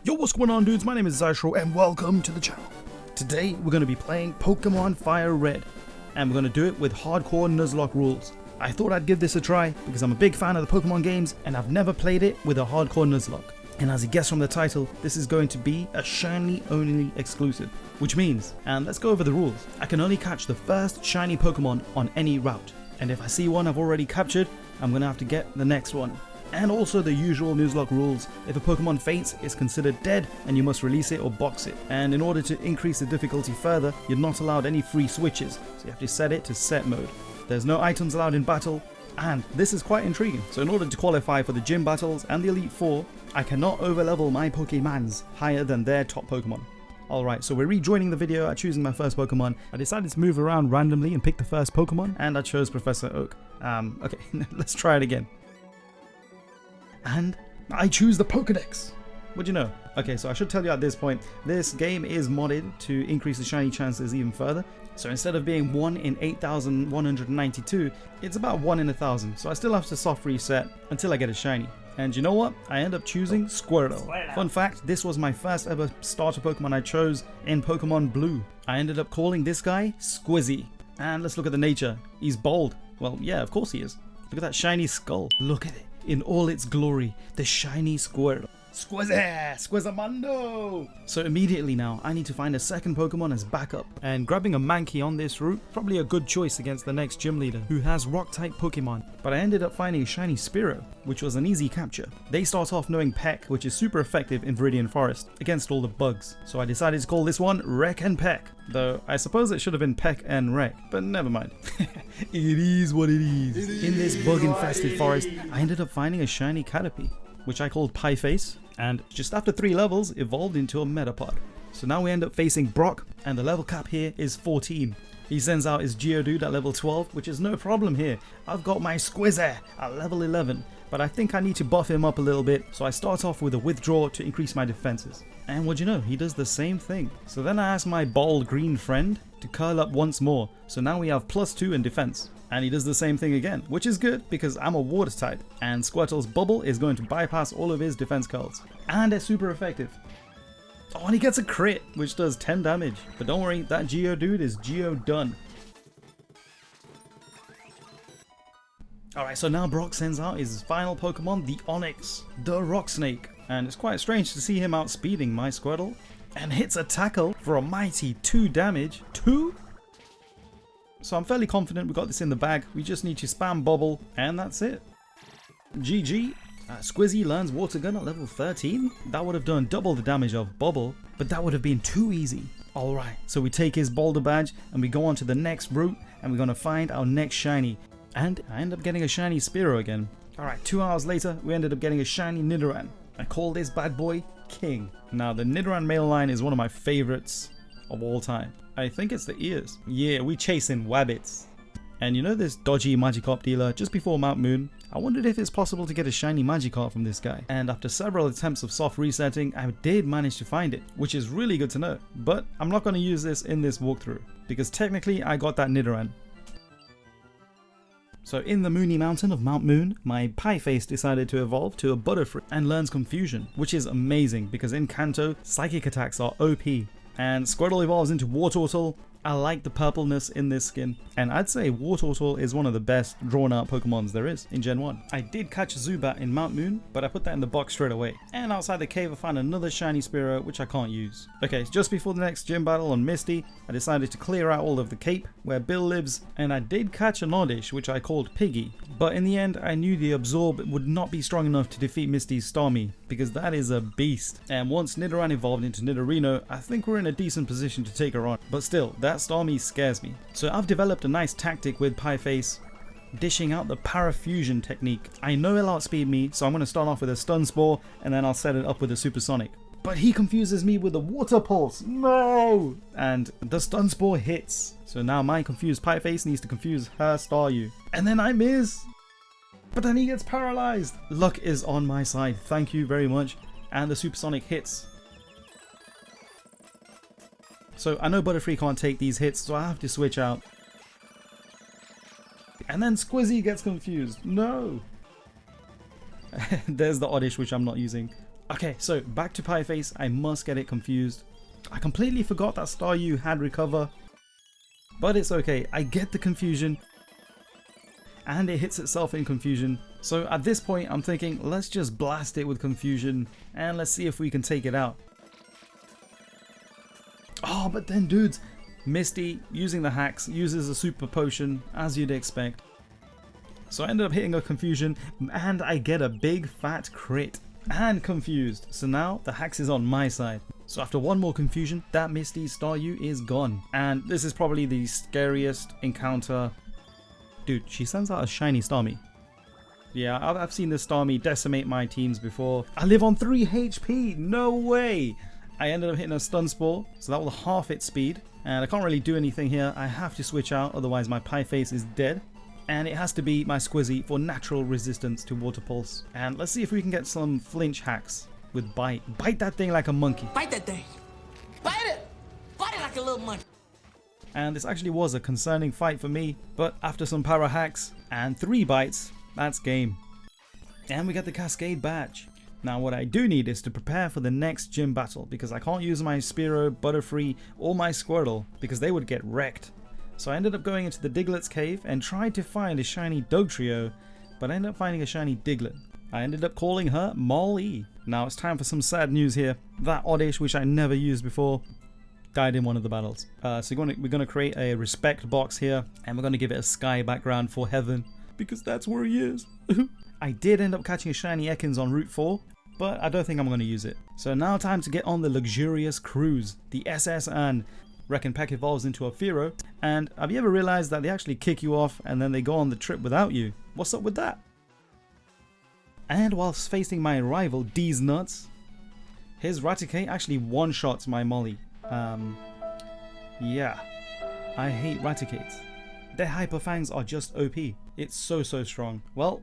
Yo, what's going on, dudes? My name is Zyshro and welcome to the channel. Today we're going to be playing Pokemon Fire Red, and we're going to do it with hardcore Nuzlocke rules. I thought I'd give this a try because I'm a big fan of the Pokemon games and I've never played it with a hardcore Nuzlocke. And as you guessed from the title, this is going to be a shiny only exclusive. Which means, and let's go over the rules, I can only catch the first shiny Pokemon on any route. And if I see one I've already captured, I'm going to have to get the next one. And also the usual Nuzlocke rules: if a Pokemon faints, it's considered dead and you must release it or box it. And in order to increase the difficulty further, you're not allowed any free switches, so you have to set it to set mode. There's no items allowed in battle, and this is quite intriguing. So in order to qualify for the gym battles and the Elite Four, I cannot overlevel my Pokemons higher than their top Pokemon. Alright, so we're rejoining the video at choosing my first Pokemon. I decided to move around randomly and pick the first Pokemon, and I chose Professor Oak. Okay, let's try it again. And I choose the Pokedex. What'd you know? Okay, so I should tell you at this point, this game is modded to increase the shiny chances even further. So instead of being 1 in 8,192, it's about 1 in 1,000. So I still have to soft reset until I get a shiny. And you know what? I end up choosing Squirtle. Fun fact, this was my first ever starter Pokemon I chose in Pokemon Blue. I ended up calling this guy Squizzy. And let's look at the nature. He's bold. Well, yeah, of course he is. Look at that shiny skull. Look at it in all its glory. The shiny Squirtle. Squizzy! Squizzamundo! So immediately now, I need to find a second Pokemon as backup. And grabbing a Mankey on this route, probably a good choice against the next gym leader, who has rock-type Pokemon. But I ended up finding a shiny Spearow, which was an easy capture. They start off knowing Peck, which is super effective in Viridian Forest, against all the bugs. So I decided to call this one Wreck and Peck. Though, I suppose it should have been Peck and Wreck, but never mind. It is what it is. In this bug-infested forest, I ended up finding a shiny Caterpie, which I called Pieface, and just after 3 levels, evolved into a Metapod. So now we end up facing Brock, and the level cap here is 14. He sends out his Geodude at level 12, which is no problem here. I've got my Squizzy at level 11, but I think I need to buff him up a little bit, so I start off with a Withdraw to increase my defenses. And what do you know, he does the same thing. So then I ask my bald green friend to curl up once more, so now we have +2 in defense. And he does the same thing again, which is good because I'm a water type, and Squirtle's bubble is going to bypass all of his defense curls. And it's super effective. Oh, and he gets a crit, which does 10 damage. But don't worry, that Geodude is Geo-done. Alright, so now Brock sends out his final Pokemon, the Onix, the Rock Snake. And it's quite strange to see him outspeeding my Squirtle. And hits a tackle for a mighty 2 damage. 2? So I'm fairly confident we got this in the bag. We just need to spam Bubble, and that's it. GG. Squizzy learns Water Gun at level 13. That would have done double the damage of Bubble, but that would have been too easy. Alright, so we take his Boulder Badge, and we go on to the next route, and we're going to find our next shiny. And I end up getting a shiny Spearow again. Alright, 2 hours later, we ended up getting a shiny Nidoran. I call this bad boy King. Now, the Nidoran male line is one of my favorites of all time. I think it's the ears. Yeah, we chasing wabbits. And you know this dodgy Magikarp dealer just before Mount Moon? I wondered if it's possible to get a shiny Magikarp from this guy. And after several attempts of soft resetting, I did manage to find it, which is really good to know. But I'm not going to use this in this walkthrough, because technically I got that Nidoran. So in the Moony Mountain of Mount Moon, my Pieface decided to evolve to a Butterfree and learns Confusion, which is amazing because in Kanto, psychic attacks are OP. And Squirtle evolves into Wartortle. I like the purpleness in this skin, and I'd say Wartortle is one of the best drawn out Pokemons there is in Gen 1. I did catch Zubat in Mount Moon, but I put that in the box straight away. And outside the cave I found another shiny Spearow, which I can't use. Okay, just before the next gym battle on Misty, I decided to clear out all of the cape where Bill lives, and I did catch an Oddish, which I called Piggy. But in the end, I knew the Absorb would not be strong enough to defeat Misty's Starmie, because that is a beast. And once Nidoran evolved into Nidorino, I think we're in a decent position to take her on. But still, that Starmie scares me. So I've developed a nice tactic with Pieface, dishing out the Parafusion technique. I know he'll outspeed me, so I'm going to start off with a Stun Spore, and then I'll set it up with a Supersonic. But he confuses me with a Water Pulse. No! And the Stun Spore hits. So now my confused Pieface needs to confuse her Staryu. And then I miss. But then he gets paralyzed. Luck is on my side. Thank you very much. And the Supersonic hits. So I know Butterfree can't take these hits, so I have to switch out. And then Squizzy gets confused. No! There's the Oddish, which I'm not using. Okay, so back to Pie Face. I must get it confused. I completely forgot that Staryu had recover. But it's okay, I get the confusion. And it hits itself in confusion. So at this point I'm thinking, let's just blast it with confusion and let's see if we can take it out. Oh, but then dudes, Misty, using the hacks, uses a super potion as you'd expect. So I ended up hitting a confusion and I get a big fat crit and confused. So now the hacks is on my side. So after one more confusion, that Misty Staryu is gone. And this is probably the scariest encounter. Dude, she sends out a shiny Starmie. Yeah, I've seen this Starmie decimate my teams before. I live on 3 HP, no way! I ended up hitting a stun spore, so that will half its speed. And I can't really do anything here, I have to switch out, otherwise my Pie Face is dead. And it has to be my Squizzy for natural resistance to Water Pulse. And let's see if we can get some flinch hacks with Bite. Bite that thing like a monkey. Bite that thing! Bite it! Bite it like a little monkey! And this actually was a concerning fight for me, but after some para hacks and 3 bites, that's game. And we get the Cascade badge. Now what I do need is to prepare for the next gym battle, because I can't use my Spearow, Butterfree or my Squirtle because they would get wrecked. So I ended up going into the Diglett's cave and tried to find a shiny Dugtrio, but I ended up finding a shiny Diglett. I ended up calling her Molly. Now it's time for some sad news here. That Oddish, which I never used before, died in one of the battles. So we're going to create a respect box here, and we're going to give it a sky background for heaven, because that's where he is. I did end up catching a shiny Ekans on Route 4, but I don't think I'm going to use it. So now time to get on the luxurious cruise. The SS and Reckonpeck evolves into a Fearow, and have you ever realized that they actually kick you off and then they go on the trip without you? What's up with that? And whilst facing my rival D's Nuts, his Raticate actually one-shots my Molly. Yeah, I hate Raticates. Their Hyper Fangs are just OP. It's so strong. Well,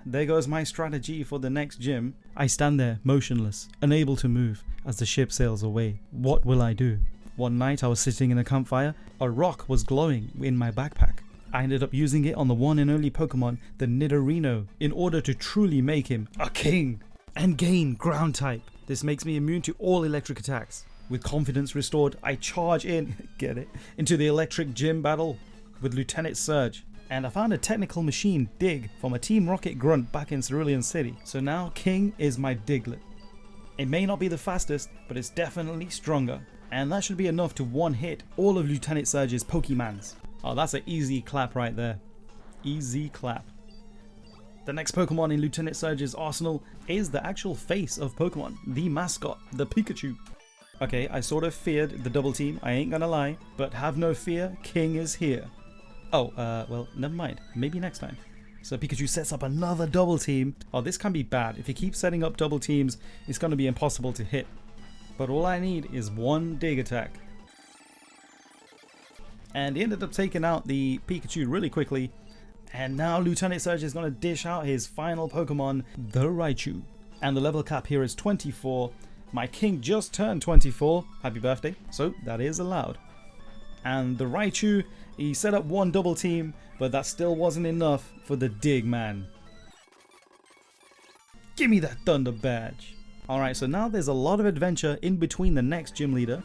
there goes my strategy for the next gym. I stand there motionless, unable to move as the ship sails away. What will I do? One night I was sitting in a campfire, a rock was glowing in my backpack. I ended up using it on the one and only Pokemon, the Nidorino, in order to truly make him a king and gain ground type. This makes me immune to all electric attacks. With confidence restored, I charge in, get it, into the electric gym battle with Lieutenant Surge. And I found a technical machine, Dig, from a Team Rocket grunt back in Cerulean City. So now King is my Diglett. It may not be the fastest, but it's definitely stronger. And that should be enough to one-hit all of Lieutenant Surge's Pokemans. Oh, that's an easy clap right there. Easy clap. The next Pokemon in Lieutenant Surge's arsenal is the actual face of Pokemon, the mascot, the Pikachu. Okay, I sort of feared the double team, I ain't gonna lie, but have no fear, King is here. Oh, well, never mind, maybe next time. So Pikachu sets up another double team. Oh, this can be bad. If he keeps setting up double teams, it's gonna be impossible to hit. But all I need is one dig attack. And he ended up taking out the Pikachu really quickly. And now Lieutenant Surge is going to dish out his final Pokemon, the Raichu. And the level cap here is 24. My King just turned 24. Happy birthday. So that is allowed. And the Raichu, he set up one double team, but that still wasn't enough for the Dig Man. Give me that Thunder Badge. Alright, so now there's a lot of adventure in between the next gym leader.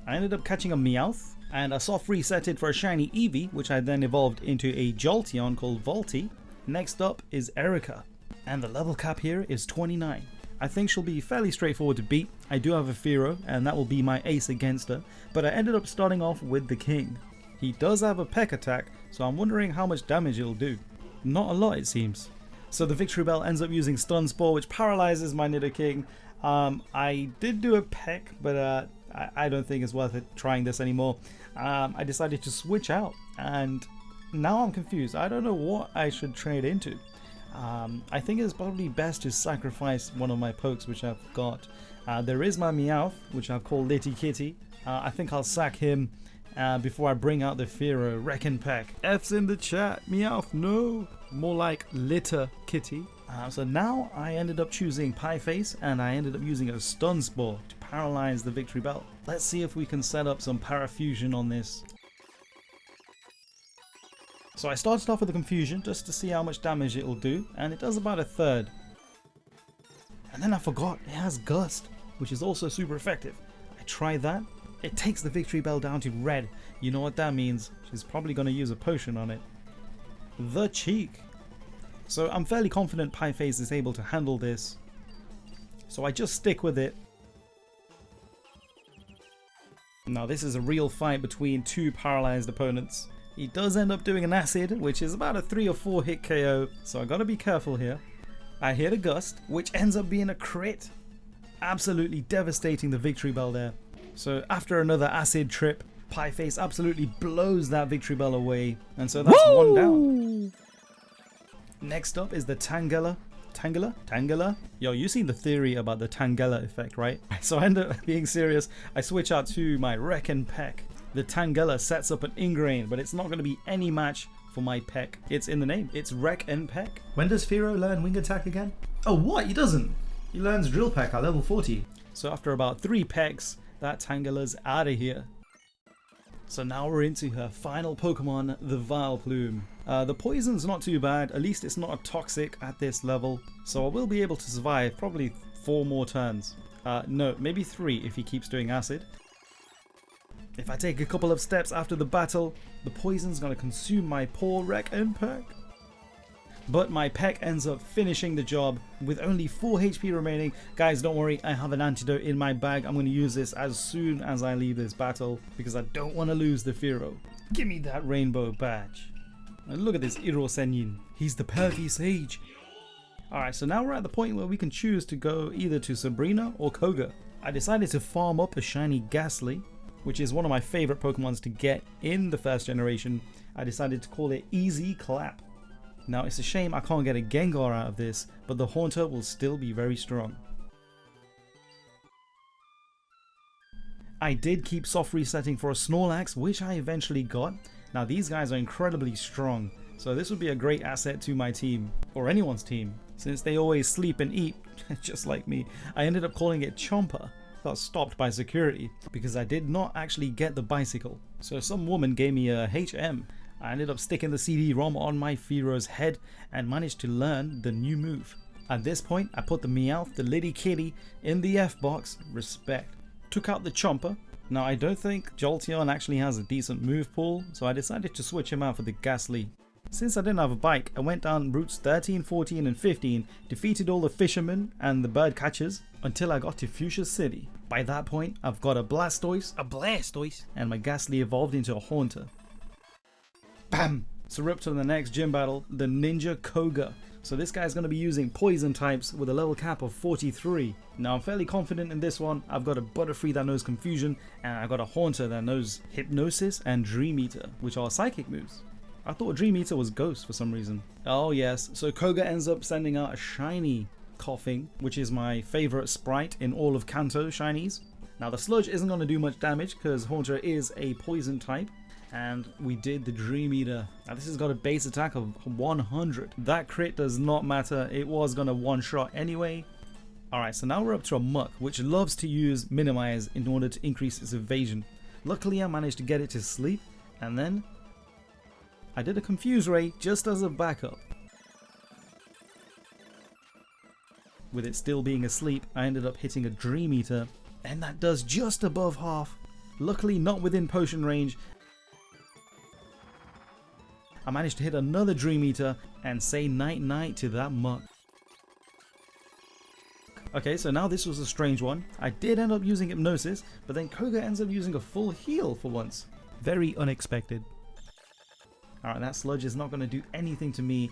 I ended up catching a Meowth, and I soft resetted for a shiny Eevee, which I then evolved into a Jolteon called Volty. Next up is Erica, and the level cap here is 29. I think she'll be fairly straightforward to beat. I do have a Fearow, and that will be my ace against her, but I ended up starting off with the King. He does have a Peck attack, so I'm wondering how much damage it'll do. Not a lot, it seems. So the Victory Bell ends up using Stun Spore, which paralyzes my Nidoking. I did do a Peck, but I don't think it's worth it trying this anymore. I decided to switch out, and now I'm confused. I don't know what I should trade into. I think it's probably best to sacrifice one of my pokes, which I've got. There is my Meowth, which I've called Litty Kitty. I think I'll sack him before I bring out the Fearow. Reckonpeck. F's in the chat. Meowth, no. More like Litter Kitty. So now I ended up choosing Pie Face, and I ended up using a Stun Spore to paralyze the Victory Bell. Let's see if we can set up some Parafusion on this. So I started off with a Confusion just to see how much damage it will do, and it does about a third. And then I forgot it has Gust, which is also super effective. I tried that. It takes the victory bell down to red. You know what that means? She's probably going to use a potion on it. The cheek. So I'm fairly confident Pieface is able to handle this. So I just stick with it. Now this is a real fight between two paralyzed opponents. He does end up doing an acid, which is about a 3 or 4 hit KO. So I gotta be careful here. I hit a gust, which ends up being a crit. Absolutely devastating the victory bell there. So after another acid trip, Pieface absolutely blows that victory bell away. And so that's one down. Next up is the Tangela. Tangela? Yo, you seen the theory about the Tangela effect, right? So I end up being serious. I switch out to my Wreck and Peck. The Tangela sets up an Ingrain, but it's not going to be any match for my Peck. It's in the name. It's Wreck and Peck. When does Firo learn Wing Attack again? Oh, what? He doesn't. He learns Drill Peck at level 40. So after about 3 Pecks, that Tangela's out of here. So now we're into her final Pokemon, the Vileplume. The poison's not too bad, at least it's not a toxic at this level. So I will be able to survive probably 4 more turns. No, maybe 3 if he keeps doing acid. If I take a couple of steps after the battle, the poison's going to consume my poor Wreck and Peck. But my Peck ends up finishing the job with only 4 HP remaining. Guys, don't worry, I have an antidote in my bag. I'm going to use this as soon as I leave this battle because I don't want to lose the Firo. Give me that rainbow badge. And look at this Iro Senyin. He's the Perky Sage. Alright, so now we're at the point where we can choose to go either to Sabrina or Koga. I decided to farm up a shiny Ghastly, which is one of my favorite Pokemons to get in the first generation. I decided to call it Easy Clap. Now it's a shame I can't get a Gengar out of this, but the Haunter will still be very strong. I did keep soft resetting for a Snorlax, which I eventually got. Now these guys are incredibly strong, so this would be a great asset to my team, or anyone's team, since they always sleep and eat, just like me. I ended up calling it Chomper. Got stopped by security because I did not actually get the bicycle. So some woman gave me a HM. I ended up sticking the CD-ROM on my Firo's head and managed to learn the new move. At this point, I put the Meowth, the Liddy Kitty, in the F-box, respect. Took out the Chomper. Now I don't think Jolteon actually has a decent move pool, so I decided to switch him out for the Ghastly. Since I didn't have a bike, I went down routes 13, 14 and 15, defeated all the fishermen and the bird catchers until I got to Fuchsia City. By that point, I've got a Blastoise, and my Ghastly evolved into a Haunter. Bam! So we're up to the next gym battle, the Ninja Koga. So this guy's going to be using poison types with a level cap of 43. Now I'm fairly confident in this one. I've got a Butterfree that knows Confusion, and I've got a Haunter that knows Hypnosis and Dream Eater, which are psychic moves. I thought Dream Eater was Ghost for some reason. Oh yes, so Koga ends up sending out a shiny Coughing, which is my favorite sprite in all of Kanto shinies. Now the Sludge isn't going to do much damage because Haunter is a poison type. And we did the Dream Eater. Now this has got a base attack of 100. That crit does not matter, it was gonna one-shot anyway. Alright, so now we're up to a Muck, which loves to use Minimize in order to increase its evasion. Luckily I managed to get it to sleep, and then I did a Confuse Ray just as a backup. With it still being asleep, I ended up hitting a Dream Eater, and that does just above half. Luckily not within potion range. I managed to hit another Dream Eater and say night-night to that Muck. Okay, so now this was a strange one. I did end up using Hypnosis, but then Koga ends up using a full heal for once. Very unexpected. Alright, that Sludge is not going to do anything to me.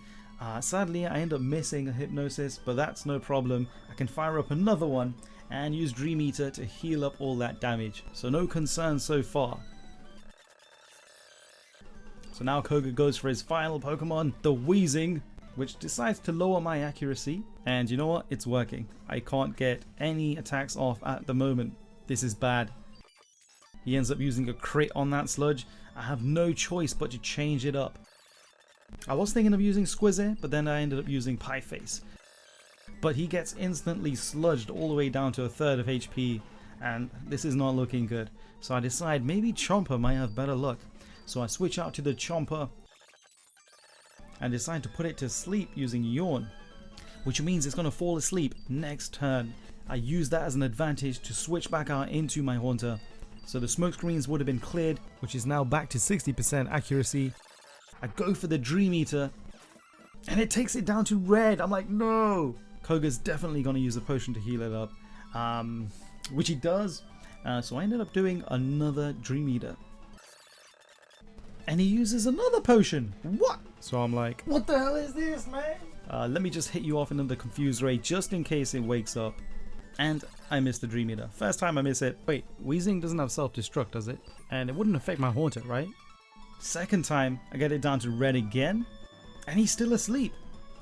Sadly, I end up missing a Hypnosis, but that's no problem. I can fire up another one and use Dream Eater to heal up all that damage. So no concern so far. So now Koga goes for his final Pokemon, the Weezing, which decides to lower my accuracy. And you know what? It's working. I can't get any attacks off at the moment. This is bad. He ends up using a crit on that Sludge. I have no choice but to change it up. I was thinking of using Squizzy, but then I ended up using Pieface. But he gets instantly sludged all the way down to a third of HP, and this is not looking good. So I decide maybe Chomper might have better luck. So I switch out to the Chomper and decide to put it to sleep using Yawn. which means it's going to fall asleep next turn. I use that as an advantage to switch back out into my Haunter. So the smoke screens would have been cleared, which is now back to 60% accuracy. I go for the Dream Eater, and it takes it down to red. I'm like, no! Koga's definitely going to use a potion to heal it up, which he does. So I ended up doing another Dream Eater. And he uses another potion. What? So I'm like, what the hell is this, man? Let me just hit you off another Confused Ray just in case it wakes up. And I missed the Dream Eater. First time I miss it. Wait, Weezing doesn't have self-destruct, does it? And it wouldn't affect my Haunter, right? Second time, I get it down to red again. And he's still asleep.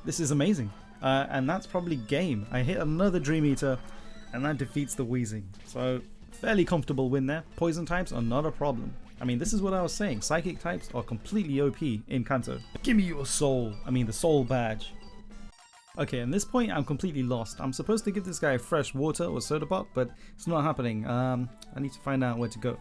This is amazing. And that's probably game. I hit another Dream Eater, and that defeats the Weezing. So, fairly comfortable win there. Poison types are not a problem. I mean, this is what I was saying. Psychic types are completely OP in Kanto. Give me your soul. I mean, the soul badge. Okay, at this point, I'm completely lost. I'm supposed to give this guy fresh water or soda pop, but it's not happening. I need to find out where to go.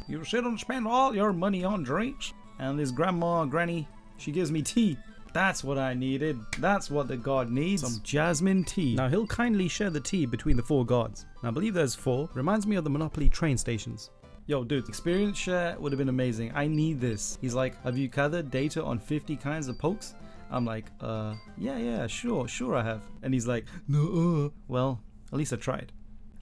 You shouldn't spend all your money on drinks. And this granny, she gives me tea. That's what I needed. That's what the god needs. Some jasmine tea. Now, he'll kindly share the tea between the 4 gods. Now, I believe there's 4. Reminds me of the Monopoly train stations. Yo, dude, experience share would have been amazing. I need this. He's like, have you gathered data on 50 kinds of pokes? I'm like, yeah, sure I have. And he's like, no, well, at least I tried.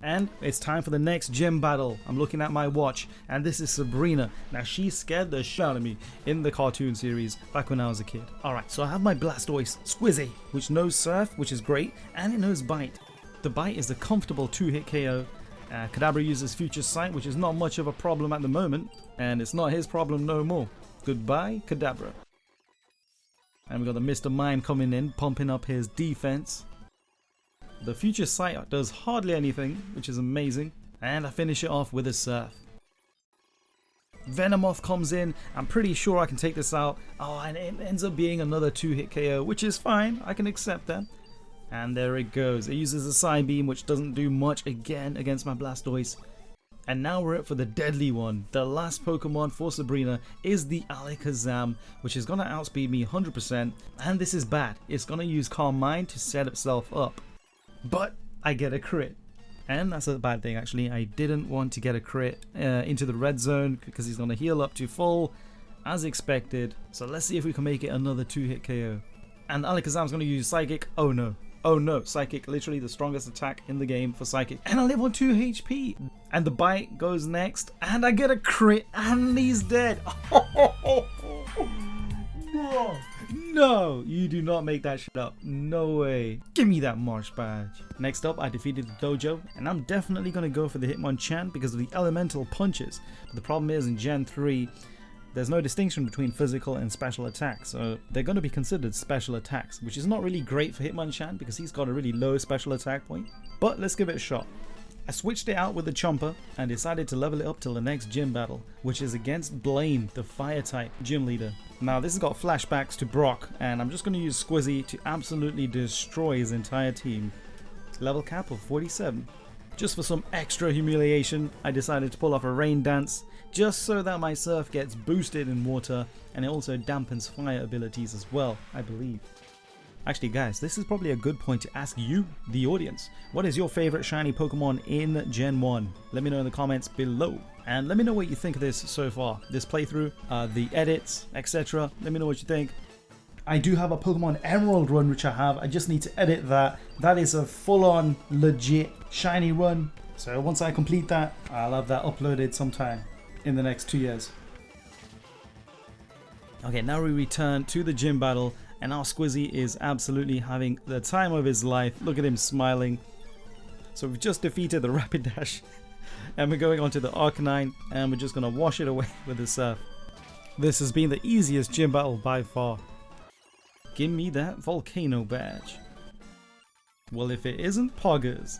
And it's time for the next gym battle. I'm looking at my watch, and this is Sabrina. Now, she scared the shit out of me in the cartoon series back when I was a kid. Alright, so I have my Blastoise, Squizzy, which knows Surf, which is great, and it knows Bite. The Bite is a comfortable 2-hit KO. Kadabra uses Future Sight, which is not much of a problem at the moment, and it's not his problem no more. Goodbye, Kadabra. And we got the Mr. Mime coming in, pumping up his defense. The Future Sight does hardly anything, which is amazing. And I finish it off with a Surf. Venomoth comes in. I'm pretty sure I can take this out. Oh, and it ends up being another 2-hit KO, which is fine. I can accept that. And there it goes. It uses a Psybeam, which doesn't do much again against my Blastoise. And now we're up for the deadly one. The last Pokemon for Sabrina is the Alakazam, which is going to outspeed me 100%. And this is bad. It's going to use Calm Mind to set itself up. But I get a crit. And that's a bad thing, actually. I didn't want to get a crit into the red zone because he's going to heal up to full, as expected. So let's see if we can make it another 2-hit KO. And Alakazam's going to use Psychic. Oh no. Oh no, Psychic, literally the strongest attack in the game for Psychic. And I live on 2 HP. And the Bite goes next. And I get a crit. And he's dead. No. No, you do not make that shit up. No way. Give me that Marsh badge. Next up, I defeated the Dojo. And I'm definitely going to go for the Hitmonchan because of the elemental punches. But the problem is in Gen 3, there's no distinction between physical and special attacks, so they're going to be considered special attacks, which is not really great for Hitmonchan because he's got a really low special attack point. But let's give it a shot. I switched it out with the Chomper and decided to level it up till the next gym battle, which is against Blaine, the fire type gym leader. Now this has got flashbacks to Brock, and I'm just going to use Squizzy to absolutely destroy his entire team. Level cap of 47. Just for some extra humiliation, I decided to pull off a Rain Dance, just so that my Surf gets boosted in water, and it also dampens fire abilities as well, I believe. Actually guys, this is probably a good point to ask you, the audience, what is your favorite shiny Pokemon in Gen 1? Let me know in the comments below. And let me know what you think of this so far, this playthrough, the edits, etc. Let me know what you think. I do have a Pokemon Emerald run which I have, I just need to edit that. That is a full-on legit shiny run. So once I complete that, I'll have that uploaded sometime in the next 2 years. Okay, now we return to the gym battle, and our Squizzy is absolutely having the time of his life. Look at him smiling. So we've just defeated the Rapidash, and we're going on to the Arcanine, and we're just going to wash it away with the Surf. This has been the easiest gym battle by far. Give me that Volcano badge. Well, if it isn't Poggers.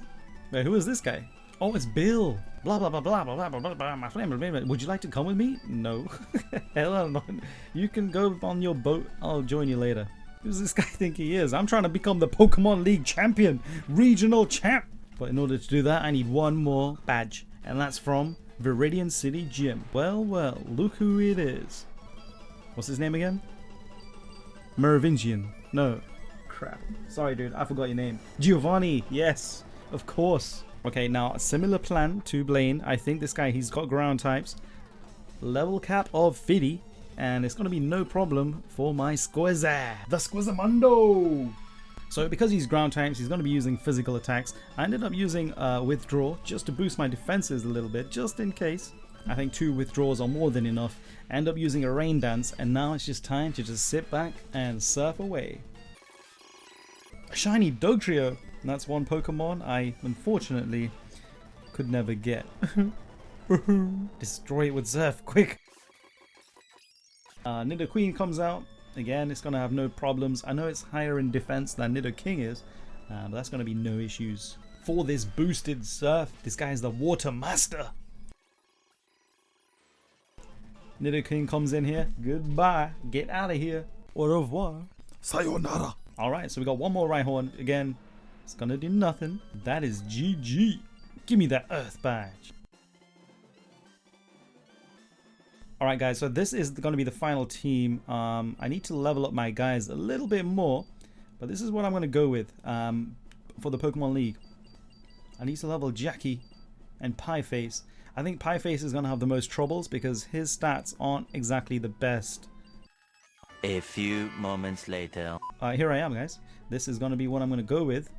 Wait, who is this guy? Oh, it's Bill. Blah blah blah blah blah blah blah blah. My flame. Would you like to come with me? No. Hell no. You can go on your boat. I'll join you later. Who's this guy think he is? I'm trying to become the Pokemon League champion, regional champ. But in order to do that, I need one more badge, and that's from Viridian City Gym. Well, well, look who it is. What's his name again? Merovingian. No. crap. Sorry, dude. I forgot your name. Giovanni. Yes, of course. Okay, now a similar plan to Blaine. I think this guy, he's got ground types. Level cap of 50. And it's going to be no problem for my Squizzer. The Squizzamundo. So because he's ground types, he's going to be using physical attacks. I ended up using withdraw just to boost my defenses a little bit, just in case. I think 2 withdrawals are more than enough. I end up using a rain dance, and now it's just time to just sit back and surf away. A shiny Dugtrio. That's one Pokemon I unfortunately could never get. Destroy it with Surf, quick! Nidoqueen comes out. Again, it's going to have no problems. I know it's higher in defense than Nidoking is, but that's going to be no issues. For this boosted Surf, this guy is the Water Master. Nidoking comes in here. Goodbye. Get out of here. Au revoir. Sayonara. Alright, so we got one more Rhyhorn. Again, it's going to do nothing. That is GG. Give me that Earth badge. Alright guys, so this is going to be the final team. I need to level up my guys a little bit more, but this is what I'm going to go with for the Pokemon League. I need to level Jackie and Pieface. I think Pieface is going to have the most troubles because his stats aren't exactly the best. A few moments later. Here I am, guys. This is going to be what I'm going to go with.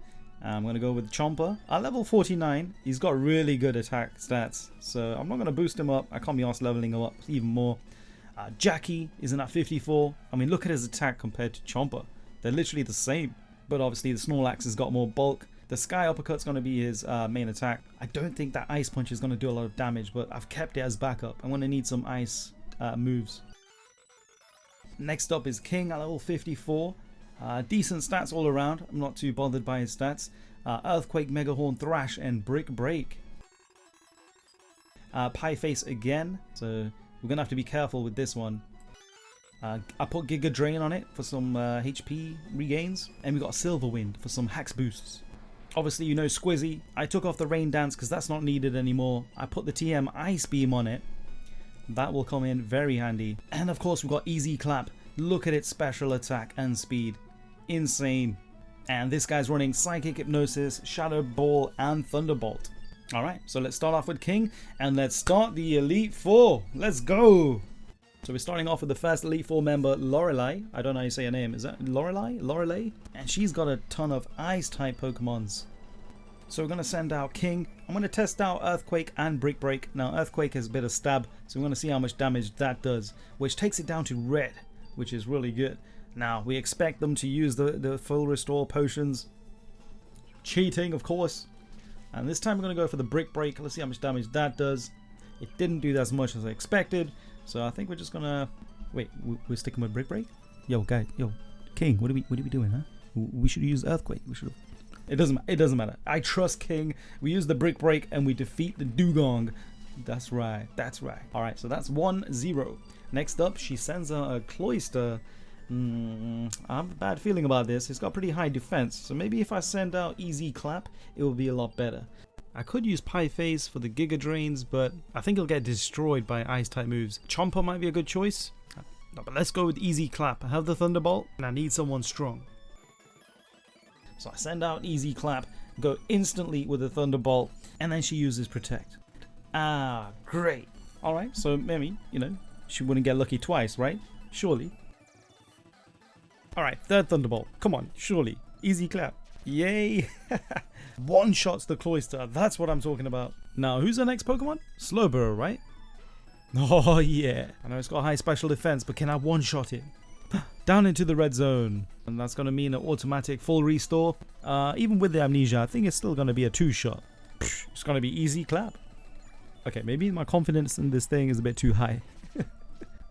I'm going to go with Chomper. At level 49, he's got really good attack stats. So I'm not going to boost him up. I can't be arsed leveling him up even more. Jackie isn't at 54. I mean, look at his attack compared to Chomper. They're literally the same. But obviously the Snorlax has got more bulk. The Sky Uppercut's going to be his main attack. I don't think that Ice Punch is going to do a lot of damage, but I've kept it as backup. I'm going to need some ice moves. Next up is King at level 54. Decent stats all around. I'm not too bothered by his stats. Earthquake, Megahorn, Thrash, and Brick Break. Pieface again. So we're going to have to be careful with this one. I put Giga Drain on it for some HP regains. And we got Silver Wind for some Hax boosts. Obviously, you know Squizzy. I took off the Rain Dance because that's not needed anymore. I put the TM Ice Beam on it. That will come in very handy. And of course, we've got Easy Clap. Look at its special attack and speed. Insane. And this guy's running Psychic Hypnosis, Shadow Ball, and Thunderbolt. Alright, so let's start off with King. And let's start the Elite Four. Let's go! So we're starting off with the first Elite Four member, Lorelei. I don't know how you say her name. Is that Lorelei? Lorelei? And she's got a ton of Ice-type Pokemons. So we're going to send out King. I'm going to test out Earthquake and Brick Break. Now, Earthquake has a bit of stab, so we're going to see how much damage that does, which takes it down to red, which is really good. Now, we expect them to use the full restore potions. Cheating, of course. And this time we're going to go for the Brick Break. Let's see how much damage that does. It didn't do as much as I expected. So I think we're just gonna wait. We're sticking with Brick Break. Yo, guys, yo, King, what are we doing, huh? We should use Earthquake. We should. It doesn't matter. I trust King. We use the Brick Break and we defeat the Dugong. That's right. That's right. All right. So that's 1-0. Next up, she sends out a Cloyster. I have a bad feeling about this. It's got pretty high defense. So maybe if I send out Easy Clap, it will be a lot better. I could use Pieface for the Giga Drains, but I think it'll get destroyed by Ice-type moves. Chomper might be a good choice, but let's go with Easy Clap. I have the Thunderbolt, and I need someone strong. So I send out Easy Clap, go instantly with the Thunderbolt, and then she uses Protect. Ah, great. Alright, so maybe, she wouldn't get lucky twice, right? Surely. Alright, third Thunderbolt. Come on, surely. Easy Clap. Yay! One-shots the Cloyster. That's what I'm talking about. Now, who's the next Pokemon? Slowbro, right? Oh, yeah. I know it's got high special defense, but can I one-shot it? Down into the red zone. And that's going to mean an automatic full restore. Even with the Amnesia, I think it's still going to be a two-shot. It's going to be Easy Clap. Okay, maybe my confidence in this thing is a bit too high.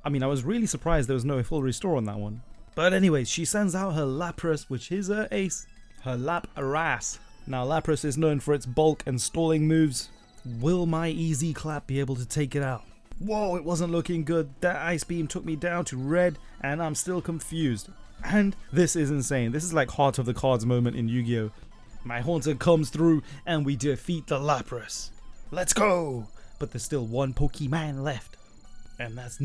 I mean, I was really surprised there was no full restore on that one. But anyways, she sends out her Lapras, which is her ace. Her Lapras. Now, Lapras is known for its bulk and stalling moves. Will my Easy Clap be able to take it out? Whoa, it wasn't looking good. That Ice Beam took me down to red, and I'm still confused. And this is insane. This is like Heart of the Cards moment in Yu-Gi-Oh! My Haunter comes through, and we defeat the Lapras. Let's go! But there's still one Pokemon left. And that's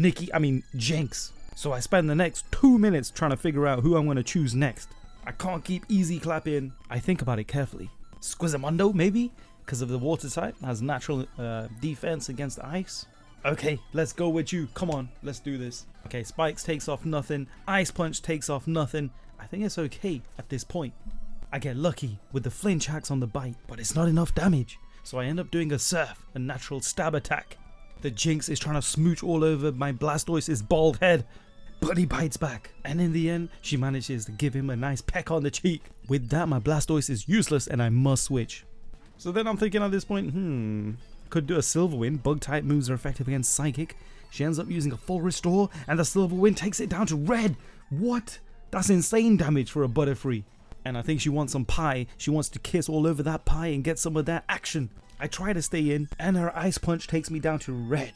Jinx. So I spend the next 2 minutes trying to figure out who I'm going to choose next. I can't keep easy clapping. I think about it carefully. Squizzamundo, maybe? Because of the water type, has natural defense against ice. Okay, let's go with you. Come on, let's do this. Okay, Spikes takes off nothing. Ice Punch takes off nothing. I think it's okay at this point. I get lucky with the flinch hacks on the bite, but it's not enough damage. So I end up doing a surf, a natural stab attack. The Jinx is trying to smooch all over my Blastoise's bald head, but he bites back. And in the end, she manages to give him a nice peck on the cheek. With that, my Blastoise is useless and I must switch. So then I'm thinking at this point, could do a Silver Wind. Bug type moves are effective against Psychic. She ends up using a full restore and the Silver Wind takes it down to red. What? That's insane damage for a Butterfree. And I think she wants some pie. She wants to kiss all over that pie and get some of that action. I try to stay in and her Ice Punch takes me down to red.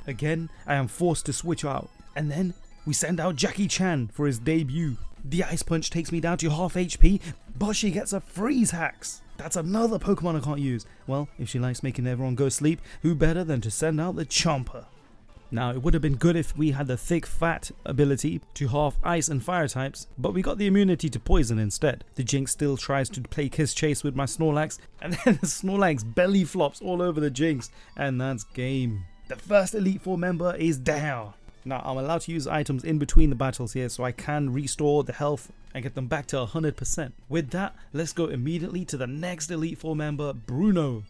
Again, I am forced to switch out. And then we send out Jackie Chan for his debut. The Ice Punch takes me down to half HP, but she gets a freeze hacks. That's another Pokemon I can't use. Well, if she likes making everyone go sleep, who better than to send out the Chomper? Now, it would have been good if we had the thick fat ability to half ice and fire types, but we got the immunity to poison instead. The Jinx still tries to play kiss chase with my Snorlax, and then the Snorlax belly flops all over the Jinx, and that's game. The first Elite Four member is down. Now, I'm allowed to use items in between the battles here, so I can restore the health and get them back to 100%. With that, let's go immediately to the next Elite Four member, Bruno.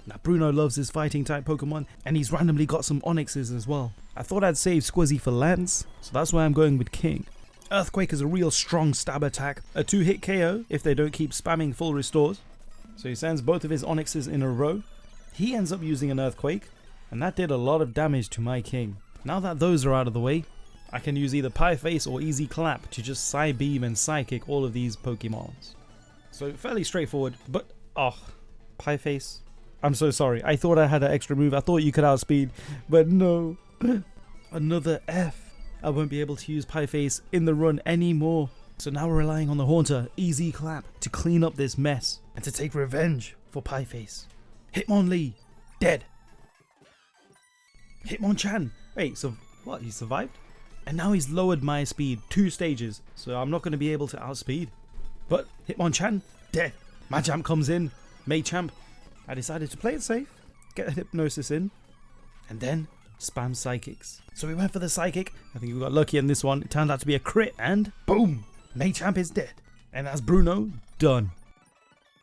Now, Bruno loves his fighting type Pokemon, and he's randomly got some Onyxes as well. I thought I'd save Squizzy for Lance, so that's why I'm going with King. Earthquake is a real strong stab attack, a 2-hit KO if they don't keep spamming full restores. So he sends both of his Onyxes in a row. He ends up using an Earthquake, and that did a lot of damage to my King. Now that those are out of the way, I can use either Pie Face or Easy Clap to just Psybeam and Psychic all of these Pokemons. So fairly straightforward, but Pie Face. I'm so sorry. I thought I had an extra move. I thought you could outspeed, but no. Another F. I won't be able to use Pie Face in the run anymore. So now we're relying on the Haunter, Easy Clap, to clean up this mess and to take revenge for Pie Face. Hitmonlee, dead. Hitmonchan. Wait, so what? He survived? And now he's lowered my speed 2 stages, so I'm not going to be able to outspeed. But Hitmonchan, dead. Machamp comes in. Machamp. I decided to play it safe, get a Hypnosis in, and then spam Psychics. So we went for the Psychic. I think we got lucky in this one. It turned out to be a crit, and boom! Machamp is dead. And that's Bruno done.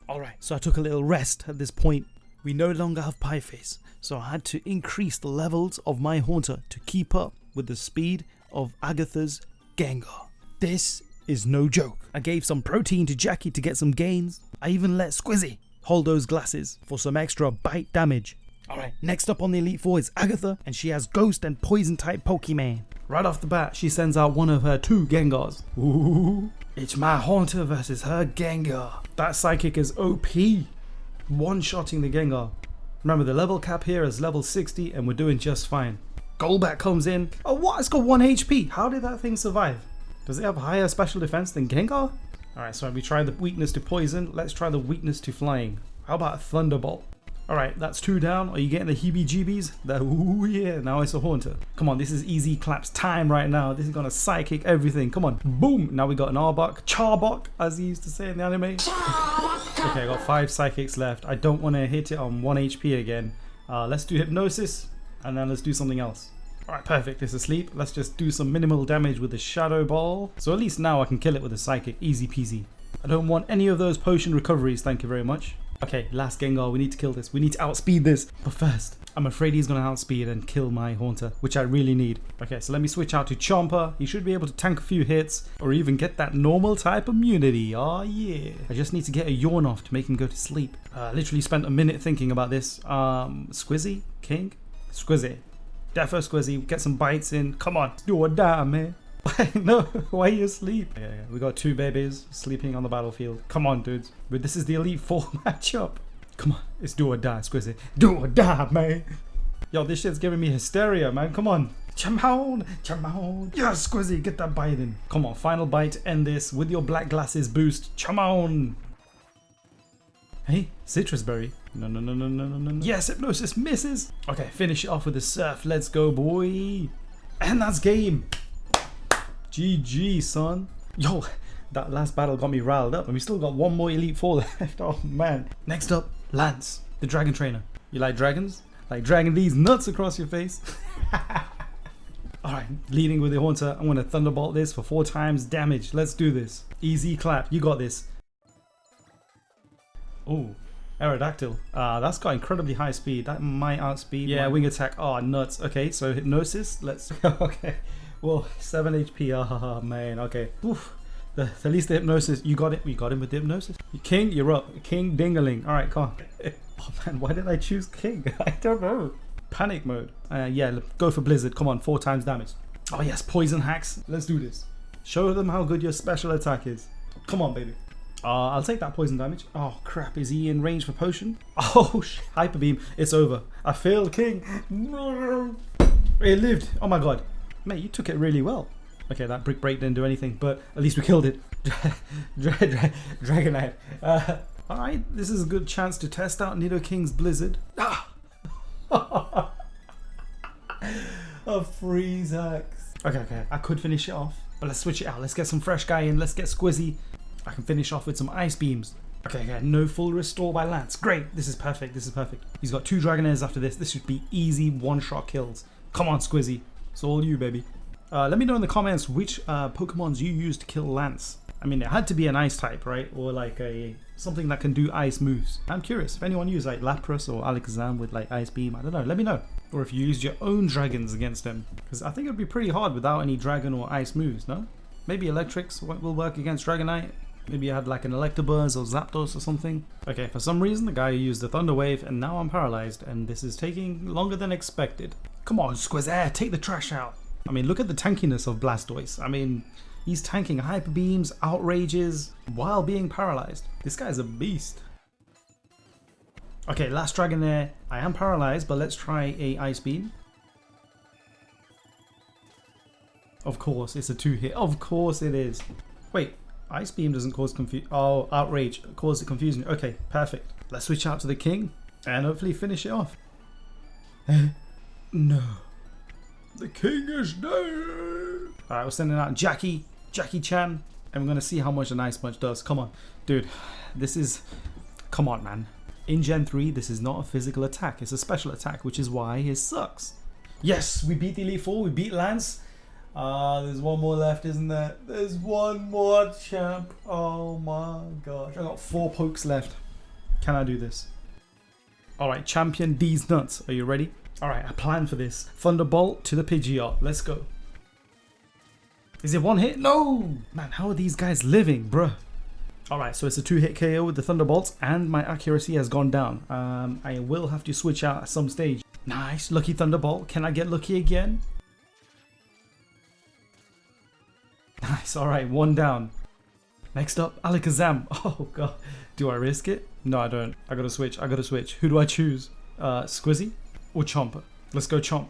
Alright, so I took a little rest at this point. We no longer have Pie Face, so I had to increase the levels of my Haunter to keep up with the speed of Agatha's Gengar. This is no joke. I gave some protein to Jackie to get some gains. I even let Squizzy hold those glasses for some extra bite damage. Alright, next up on the Elite Four is Agatha, and she has Ghost and Poison type Pokemon. Right off the bat, she sends out one of her 2 Gengars. Ooh, it's my Haunter versus her Gengar. That Psychic is OP. One-shotting the Gengar. Remember, the level cap here is level 60, and we're doing just fine. Golbat comes in. Oh, what? It's got 1 HP. How did that thing survive? Does it have higher special defense than Gengar? Alright, so we tried the weakness to poison. Let's try the weakness to flying. How about Thunderbolt? Alright, that's 2 down. Are you getting the heebie-jeebies? Ooh yeah, now it's a Haunter. Come on, this is Easy Clap's time right now. This is gonna Psychic everything. Come on. Boom! Now we got an Arbok. Charbok, as he used to say in the anime. Okay, I got 5 Psychics left. I don't want to hit it on 1 HP again. Let's do Hypnosis, and then let's do something else. Alright, perfect, it's asleep. Let's just do some minimal damage with the Shadow Ball. So at least now I can kill it with a Psychic, easy peasy. I don't want any of those potion recoveries, thank you very much. Okay, last Gengar, we need to kill this. We need to outspeed this. But first, I'm afraid he's going to outspeed and kill my Haunter, which I really need. Okay, so let me switch out to Chomper. He should be able to tank a few hits, or even get that normal type immunity. Oh yeah. I just need to get a yawn off to make him go to sleep. I literally spent a minute thinking about this. Squizzy? King? Squizzy. Defo Squizzy, get some bites in. Come on, do or die, man. No, why are you asleep? Yeah, we got 2 babies sleeping on the battlefield. Come on, dudes. But this is the Elite Four matchup. Come on, it's do or die, Squizzy. Do or die, man. Yo, this shit's giving me hysteria, man. Come on. Chamon, Chamon. Yes, Squizzy, get that bite in. Come on, final bite. End this with your black glasses boost. Chamon. Hey, Citrus Berry. No. Yes, Hypnosis misses. Okay, finish it off with a Surf. Let's go, boy. And that's game. GG, son. Yo, That last battle got me riled up, and we still got one more Elite Four left. Oh man. Next up, Lance, the Dragon Trainer. You like dragons? Like dragging these nuts across your face? Alright, leading with the Haunter. I'm gonna Thunderbolt this for 4 times damage. Let's do this. Easy clap. You got this. Oh, Aerodactyl. That's got incredibly high speed. That might outspeed. Yeah, wing attack. Oh, nuts. Okay, so Hypnosis. Let's. Okay. Well, 7 HP. Oh, man. Okay. Oof. At least the Hypnosis. You got it. We got him with the Hypnosis. King, you're up. King Dingaling. Alright, come on. Oh, man. Why did I choose King? I don't know. Panic mode. Yeah, go for Blizzard. Come on, 4 times damage. Oh yes, Poison Hacks. Let's do this. Show them how good your special attack is. Come on, baby. I'll take that poison damage. Oh crap, is he in range for potion? Oh, Hyper Beam. It's over. I failed King. No. It lived. Oh my god. Mate, you took it really well. Okay, that brick break didn't do anything, but at least we killed it. Dragonite. Alright, this is a good chance to test out Nidoking's Blizzard. Ah! A freeze axe. Okay, I could finish it off, but let's switch it out. Let's get some fresh guy in. Let's get Squizzy. I can finish off with some ice beams. Okay, no full restore by Lance. Great, this is perfect. This is perfect. He's got 2 Dragonairs after this. This should be easy one-shot kills. Come on, Squizzy. It's all you, baby. Let me know in the comments which Pokemons you used to kill Lance. I mean, it had to be an ice type, right? Or like something that can do ice moves. I'm curious if anyone used like Lapras or Alakazam with like Ice Beam. I don't know. Let me know. Or if you used your own dragons against him. Because I think it would be pretty hard without any dragon or ice moves, no? Maybe Electrics will work against Dragonite. Maybe you had like an Electabuzz or Zapdos or something. Okay, for some reason the guy used the Thunder Wave and now I'm paralyzed. And this is taking longer than expected. Come on, Squazair, take the trash out. I mean, look at the tankiness of Blastoise. I mean, he's tanking Hyper Beams, Outrages, while being paralyzed. This guy's a beast. Okay, last Dragonair. I am paralyzed, but let's try a Ice Beam. Of course, it's a 2-hit. Of course it is. Wait, Ice Beam doesn't cause confusion. Oh, Outrage causes confusion. Okay, perfect. Let's switch out to the King and hopefully finish it off. No. The King is dead. Alright, we're sending out Jackie Chan, and we're gonna see how much an Ice Punch does. Come on, dude. This is. Come on, man. In Gen 3, this is not a physical attack. It's a special attack, which is why it sucks. Yes, we beat the Elite Four. We beat Lance. There's one more left, isn't there? There's one more champ. Oh my gosh. I got 4 pokes left. Can I do this? Alright, champion D's nuts. Are you ready? Alright, I planned for this. Thunderbolt to the Pidgeot. Let's go. Is it 1 hit? No! Man, how are these guys living, bruh? Alright, so it's a 2-hit KO with the Thunderbolts and my accuracy has gone down. I will have to switch out at some stage. Nice, lucky Thunderbolt. Can I get lucky again? Nice, alright, 1 down. Next up, Alakazam. Oh god. Do I risk it? No, I don't. I gotta switch. Who do I choose? Squizzy or Chomper? Let's go Chomp.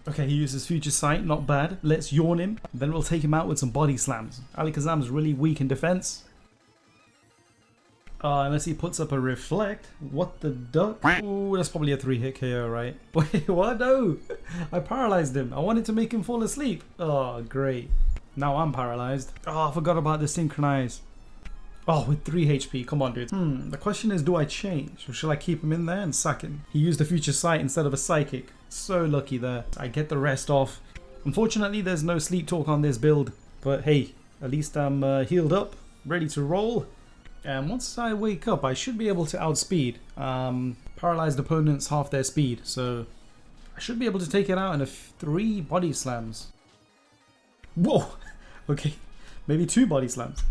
Okay, he uses Future Sight, not bad. Let's yawn him. Then we'll take him out with some body slams. Alakazam's really weak in defense. Unless he puts up a Reflect. What the duck? Ooh, that's probably a 3-hit KO, right? Wait, what? No! I paralyzed him. I wanted to make him fall asleep. Oh, great. Now I'm paralyzed. Oh, I forgot about the Synchronize. Oh, with 3 HP. Come on, dude. The question is, do I change? Or shall I keep him in there and sack him? He used a Future Sight instead of a Psychic. So lucky there. I get the rest off. Unfortunately, there's no Sleep Talk on this build. But hey, at least I'm healed up, ready to roll. And once I wake up, I should be able to outspeed. Paralyzed opponents half their speed. So I should be able to take it out in 3 body slams. Whoa! Okay, maybe 2 body slams.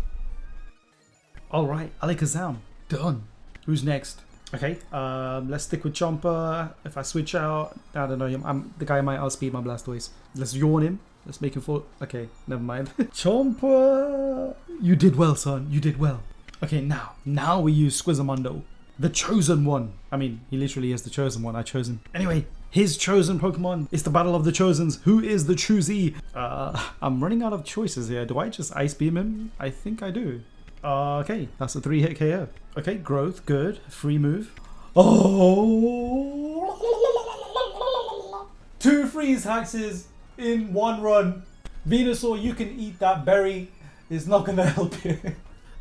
Alright, Alakazam. Done. Who's next? Okay, let's stick with Chomper. If I switch out, I don't know, the guy might outspeed my Blastoise. Let's yawn him. Let's make him fall. Okay, never mind. Chomper! You did well, son. You did well. Okay, now we use Squizzamundo. The chosen one. I mean, he literally is the chosen one. I chose him. Anyway, his chosen Pokemon. It's the battle of the chosens. Who is the choosy? I'm running out of choices here. Do I just Ice Beam him? I think I do. Okay, that's a 3-hit KO. Okay, growth, good. Free move. Oh! 2 freeze hexes in 1 run. Venusaur, you can eat that berry. It's not gonna help you.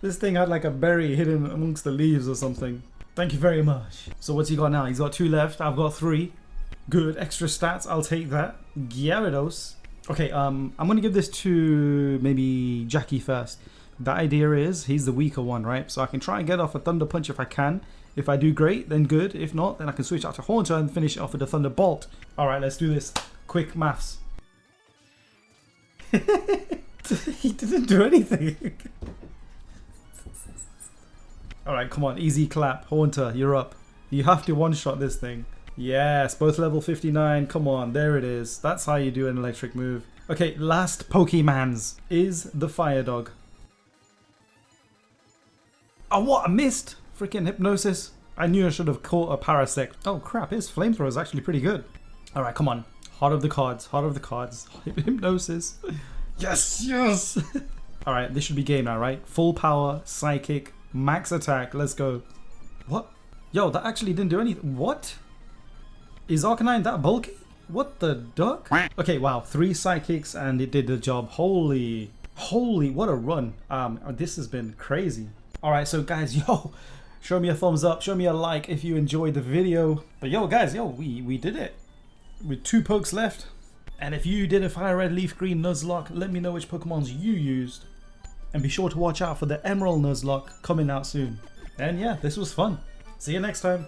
This thing had like a berry hidden amongst the leaves or something. Thank you very much. So what's he got now? He's got 2 left. I've got 3. Good. Extra stats. I'll take that. Gyarados. Okay, I'm gonna give this to maybe Jackie first. The idea is he's the weaker one, right? So I can try and get off a Thunder Punch if I can. If I do great, then good. If not, then I can switch out to Haunter and finish it off with a Thunderbolt. Alright, let's do this. Quick maths. He didn't do anything. Alright, come on. Easy clap. Haunter, you're up. You have to one-shot this thing. Yes, both level 59. Come on, there it is. That's how you do an electric move. Okay, last Pokemans is the Fire Dog. Oh, what? I missed! Freaking Hypnosis. I knew I should have caught a Parasect. Oh crap, his Flamethrower is actually pretty good. Alright, come on. Heart of the cards. Heart of the cards. Hypnosis. Yes, yes! Alright, this should be game now, right? Full power, Psychic, max attack. Let's go. What? Yo, that actually didn't do anything. What? Is Arcanine that bulky? What the duck? Okay, wow. 3 Psychics and it did the job. Holy, what a run. This has been crazy. Alright, so guys, yo, show me a thumbs up, show me a like if you enjoyed the video. But yo guys, yo, we did it. With 2 pokes left. And if you did a Fire Red Leaf Green Nuzlocke, let me know which Pokemons you used. And be sure to watch out for the Emerald Nuzlocke coming out soon. And yeah, this was fun. See you next time.